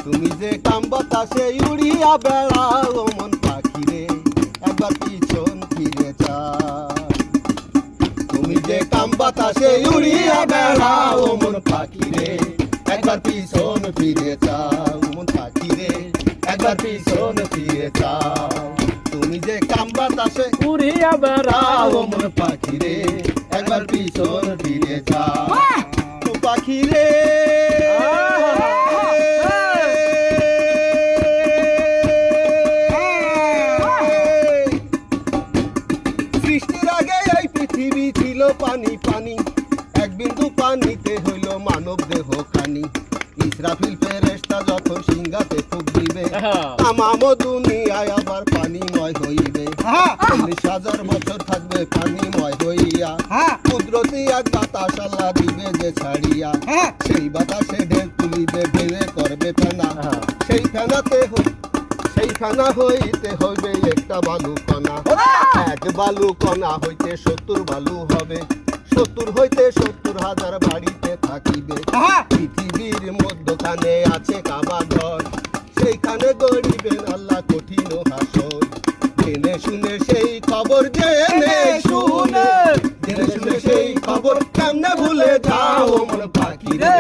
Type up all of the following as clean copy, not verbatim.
তুমি যে কাম বাতাসে উড়িয়া বেড়াও মন পাখি রে একবার পিছন ফিরে চাও তুমি যে কাম বাতাসে উড়িয়া বেড়াও মন পাখি রে একবার পিছন ফিরে চাও মন পাখি রে একবার পিছন ফিরে চাও তুমি যে কাম বাতাসে উড়িয়া বেড়াও বেড়াও মন পাখি রে একবার পিছন ফিরে চাও ও পাখি রে সৃষ্টির আগে এই পৃথিবী ছিল পানি পানি এক বিন্দু পানিতে হইল মানব দেহ খানি ইসরাফিল ফেরেশতা যখন সিংহাতে ফুঁক দিবে তামাম দুনিয়ায় আবার পানিময় হইবে 40,000 বছর থাকবে পানিময় হইয়া কুদরতি এক বাতাস আল্লাহ দিবে যে ছাড়িয়া সেই বাতাসে ঢেউ তুলিবে ঢেউয়ে করবে ফেনা সেই ফেনা হইতে হইবে একটা বালু কণা এক বালু কণা হইতে 70 বালু হবে 70 হইতে 70,000 বাড়িতে থাকিবে পৃথিবীর মধ্যখানে আছে কাবা ঘর সেইখানে গড়িবেন আল্লাহ কঠিন হাসর জেনে শুনে সেই খবর জেনে শুনে সেই খবর কেমনে ভুলে যাও মন পাখি রে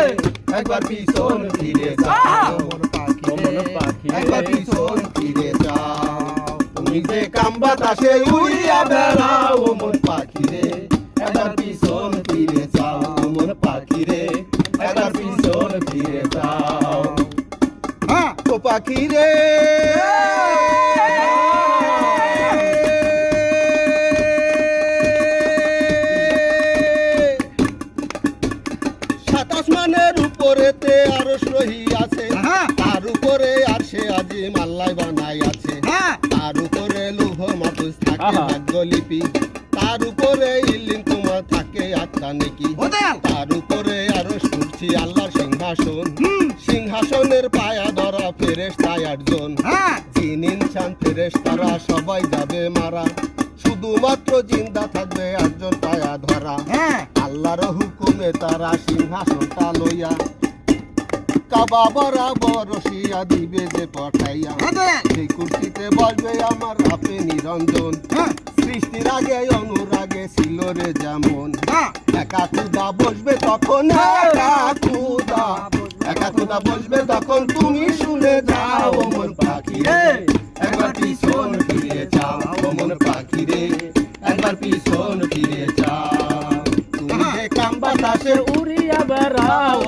একবার পিছন ফিরে যাও মন পাখি একবার পিছন ফিরে যাও তুমি যে কাম বাতাসে উড়িয়া বেড়াও মন পাখি রে একবার পিছন ফিরে যাও মন পাখি রে একবার পিছন ফিরে যাও ও পাখি রে আসমানের উপরেতে আরশ রহিয়াছে তার উপরে আরশে আজিম আল্লাহ বানাই আছে তার উপরে লৌহ মাহফুজ থাকে ভাগ্যলিপি তার উপরে ইলিম তোমার থাকে আত্মা নেকি তার উপরে আরশ কুরসি আল্লাহর সিংহাসন সিংহাসনের পায়া ধরা ফেরেশতা 8 জন জিন ইনসান ফেরেশতারা সবাই যাবে মারা শুধুমাত্র জিন্দা থাকবে একজন পায়া ধরা আল্লাহর হুকুমে তারা সিংহাসনটা লইয়া কাবা বরাবর রসিয়া দিবে যে পঠাইয়া সেই কুর্সিতে বসবে আমার আপে নিরঞ্জন সৃষ্টির আগে অনুরাগে ছিল রে যেমন একা খুদা বসবে তখন একা খুদা বসবে তখন তুমি শুনে যাও মন পাখি রে একবার পিছন ফিরে যাও মন পাখি রে একবার পিছন ফিরে যাও তুমি যে কাম বাতাসে উড়িয়া বেড়াও